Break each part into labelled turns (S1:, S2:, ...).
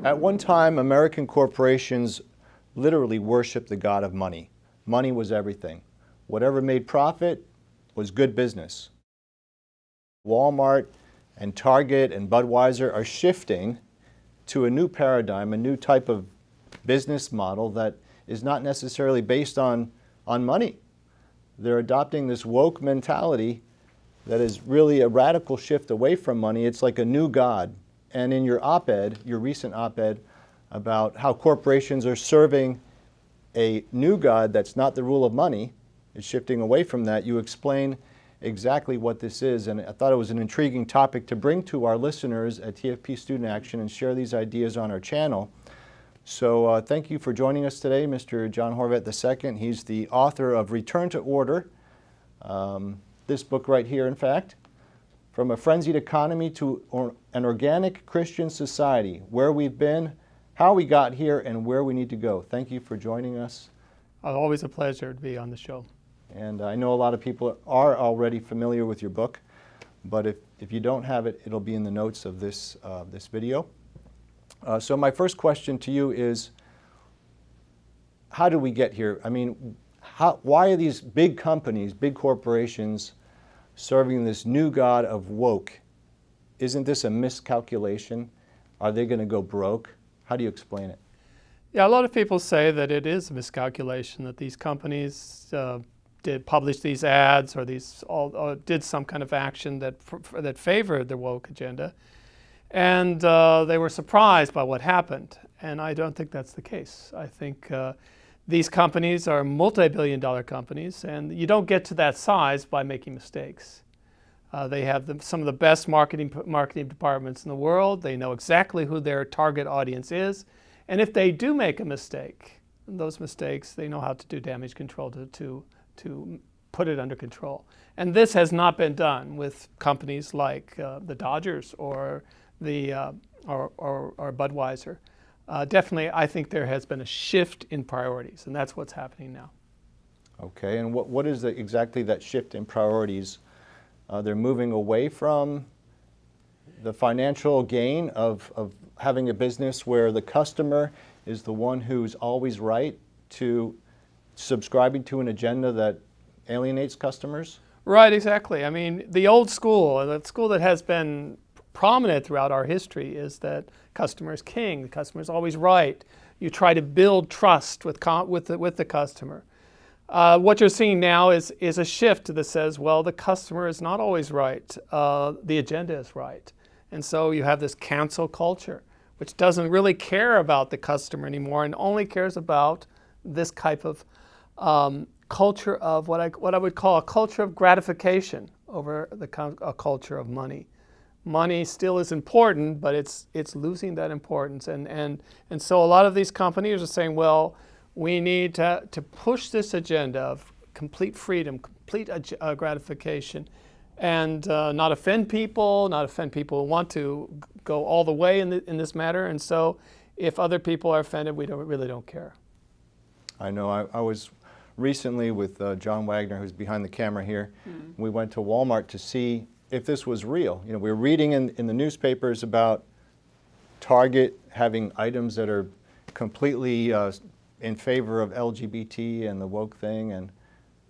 S1: At one time, American corporations literally worshiped the god of money. Money was everything. Whatever made profit was good business. Walmart and Target and Budweiser are shifting to a new paradigm, a new type of business model that is not necessarily based on money. They're adopting this woke mentality that is really a radical shift away from money. It's like a new god. And in your op-ed, your recent op-ed about how corporations are serving a new god that's not the rule of money, is shifting away from that, you explain exactly what this is. And I thought it was an intriguing topic to bring to our listeners at TFP Student Action and share these ideas on our channel. So thank you for joining us today, Mr. John Horvat II. He's the author of Return to Order, this book right here, in fact, From a Frenzied Economy to an Organic Christian Society, Where We've Been, How We Got Here, and Where We Need to Go. Thank you for joining us.
S2: Always a pleasure to be on the show.
S1: And I know a lot of people are already familiar with your book, but if you don't have it, it'll be in the notes of this video. So my first question to you is, how did we get here? I mean, why are these big companies, big corporations, serving this new god of woke? Isn't this a miscalculation? Are they going to go broke? How do you explain it?
S2: Yeah, a lot of people say that it is a miscalculation, that these companies did publish these ads or did some kind of action that favored the woke agenda, and they were surprised by what happened. And I don't think that's the case. I think these companies are multi-billion-dollar companies, and you don't get to that size by making mistakes. They have some of the best marketing departments in the world. They know exactly who their target audience is. And if they do make a mistake, those mistakes, they know how to do damage control to put it under control. And this has not been done with companies like the Dodgers or Budweiser. Definitely, I think there has been a shift in priorities, and that's what's happening now.
S1: Okay, and what is exactly that shift in priorities? They're moving away from the financial gain of having a business where the customer is the one who's always right, to subscribing to an agenda that alienates customers?
S2: Right, exactly. I mean, the old school, the school that has been prominent throughout our history, is that customer is king, the customer is always right. You try to build trust with the customer. What you're seeing now is a shift that says, well, the customer is not always right, the agenda is right. And so you have this cancel culture, which doesn't really care about the customer anymore and only cares about this type of culture of what I would call a culture of gratification over a culture of money. Money still is important, but it's losing that importance. And so a lot of these companies are saying, well, we need to push this agenda of complete freedom, complete gratification, and not offend people who want to go all the way in this matter. And so if other people are offended, we really don't care.
S1: I know. I was recently with John Wagner, who's behind the camera here. Mm-hmm. We went to Walmart to see if this was real. You know, we were reading in the newspapers about Target having items that are completely in favor of LGBT and the woke thing, and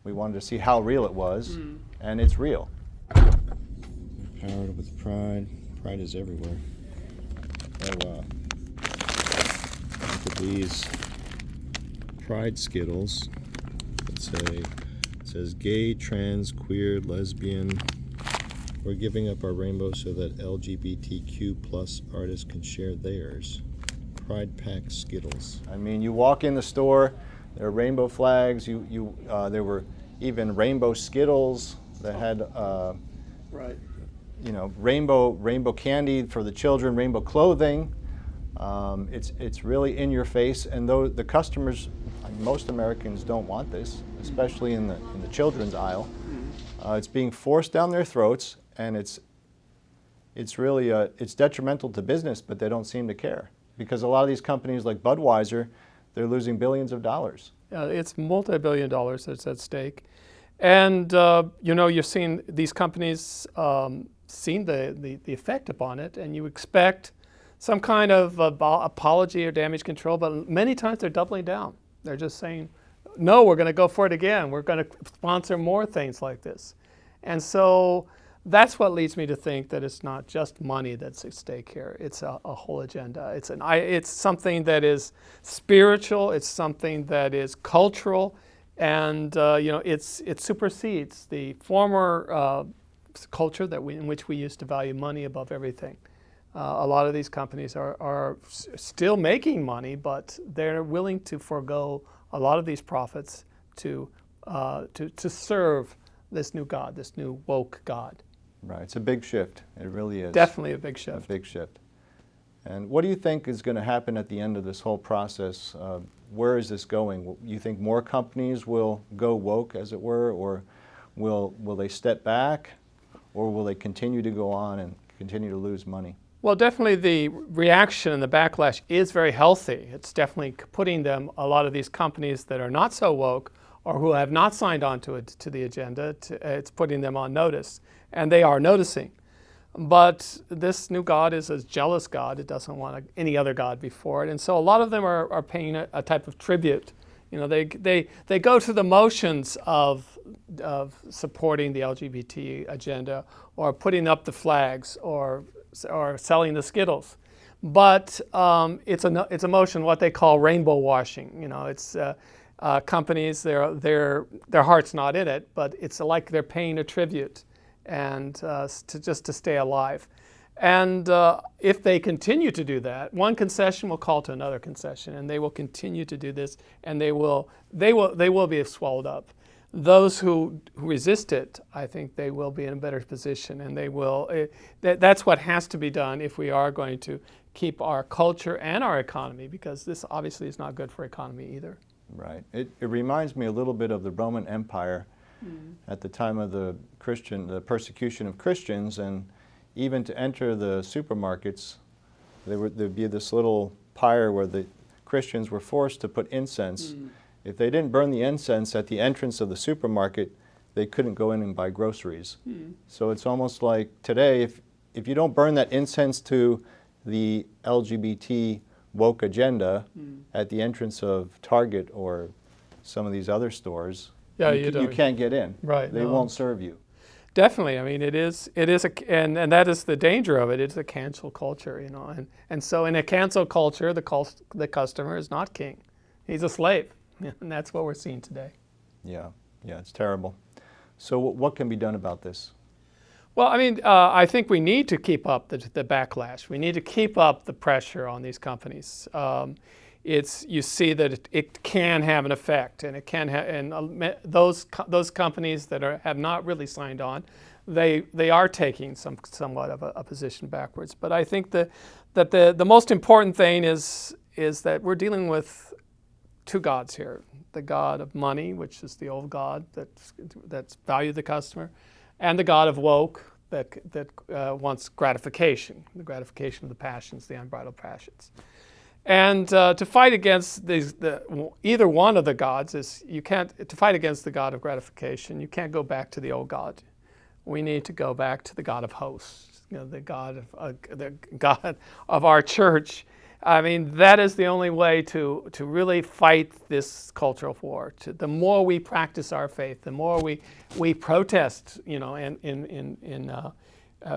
S1: we wanted to see how real it was, and it's real. Powered with pride. Pride is everywhere. Oh wow. Look at these Pride Skittles. It says gay, trans, queer, lesbian. We're giving up our rainbow so that LGBTQ plus artists can share theirs. Pride Pack Skittles. I mean, you walk in the store, there are rainbow flags. There were even rainbow Skittles that had,
S2: right.
S1: You know, rainbow candy for the children, rainbow clothing. It's really in your face, and though the customers, most Americans don't want this, especially in the children's aisle. It's being forced down their throats, and it's really it's detrimental to business, but they don't seem to care, because a lot of these companies like Budweiser, they're losing billions of dollars.
S2: It's multi-billion dollars that's at stake, and you know, you're seeing these companies seen the effect upon it, and you expect some kind of apology or damage control, but many times they're doubling down. They're just saying, no, we're going to go for it again. We're going to sponsor more things like this. And so that's what leads me to think that it's not just money that's at stake here. It's a whole agenda. It's something that is spiritual. It's something that is cultural, and it supersedes the former culture in which we used to value money above everything. A lot of these companies are still making money, but they're willing to forego a lot of these profits to serve this new God, this new woke God.
S1: Right. It's a big shift. It really is.
S2: Definitely a big shift.
S1: A big shift. And what do you think is going to happen at the end of this whole process? Where is this going? You think more companies will go woke, as it were, or will they step back, or will they continue to go on and continue to lose money?
S2: Well, definitely the reaction and the backlash is very healthy. It's definitely putting a lot of these companies that are not so woke or who have not signed on to the agenda, it's putting them on notice. And they are noticing. But this new God is a jealous God. It doesn't want any other God before it. And so a lot of them are paying a type of tribute. They go through the motions of supporting the LGBT agenda, or putting up the flags, or selling the Skittles. But it's a motion, what they call rainbow washing. It's companies, their heart's not in it, but it's like they're paying a tribute and to stay alive. And if they continue to do that, one concession will call to another concession, and they will continue to do this, and they will be swallowed up. Those who resist it, I think they will be in a better position, and they will. That's what has to be done if we are going to keep our culture and our economy, because this obviously is not good for economy either.
S1: Right. It reminds me a little bit of the Roman Empire at the time of the persecution of Christians, and even to enter the supermarkets, there'd be this little pyre where the Christians were forced to put incense. If they didn't burn the incense at the entrance of the supermarket, they couldn't go in and buy groceries. So it's almost like today, if you don't burn that incense to the LGBT woke agenda at the entrance of Target or some of these other stores, you can't get in.
S2: Right.
S1: They won't serve you.
S2: Definitely. I mean, it is and that is the danger of it. It's a cancel culture, and so in a cancel culture, the customer is not king; he's a slave, and that's what we're seeing today.
S1: Yeah, it's terrible. So what can be done about this?
S2: Well, I mean, I think we need to keep up the backlash. We need to keep up the pressure on these companies. You see that it can have an effect, and it can and those companies that have not really signed on, they are taking somewhat of a position backwards. But I think that the most important thing is that we're dealing with two gods here: the God of money, which is the old God that's valued the customer, and the God of woke that wants gratification, the gratification of the passions, the unbridled passions. And to fight against either one of the gods to fight against the God of gratification, you can't go back to the old God. We need to go back to the God of hosts, the God of our church. I mean, that is the only way to really fight this cultural war. The more we practice our faith, the more we protest,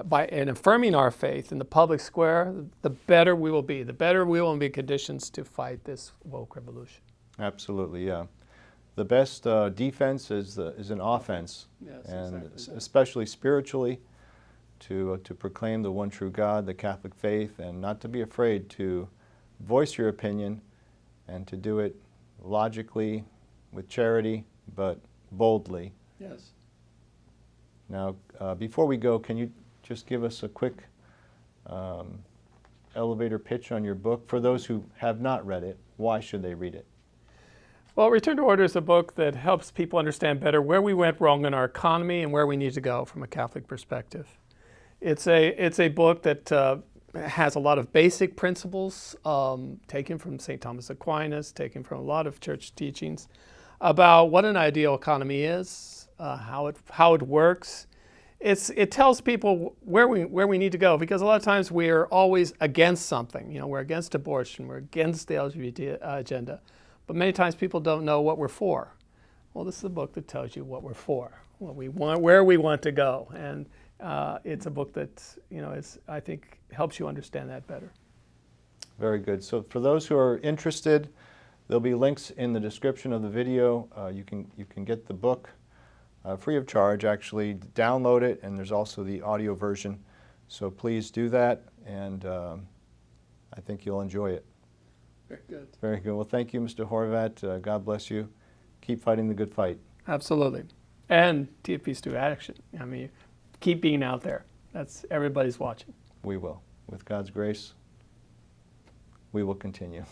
S2: by affirming our faith in the public square, the better we will be. The better we will be conditions to fight this woke revolution.
S1: Absolutely, yeah. The best defense is an offense,
S2: Yes,
S1: and
S2: exactly.
S1: especially spiritually, to proclaim the one true God, the Catholic faith, and not to be afraid to voice your opinion and to do it logically, with charity, but boldly.
S2: Yes.
S1: Now, before we go, can you just give us a quick elevator pitch on your book? For those who have not read it, why should they read it?
S2: Well, Return to Order is a book that helps people understand better where we went wrong in our economy and where we need to go from a Catholic perspective. It's a book that has a lot of basic principles taken from St. Thomas Aquinas, taken from a lot of church teachings about what an ideal economy is, how it works. it tells people where we need to go, because a lot of times we're always against something. You know, we're against abortion, we're against the LGBT agenda, but many times people don't know what we're for. Well, this is a book that tells you what we're for, what we want, where we want to go, and it's a book that, you know, I think helps you understand that better.
S1: Very good. So for those who are interested, there'll be links in the description of the video. You can get the book free of charge, actually. Download it, and there's also the audio version. So please do that, and I think you'll enjoy it.
S2: Very good.
S1: Very good. Well, thank you, Mr. Horvat. God bless you. Keep fighting the good fight.
S2: Absolutely. And TFP Stu action. I mean, keep being out there. That's, everybody's watching.
S1: We will. With God's grace, we will continue.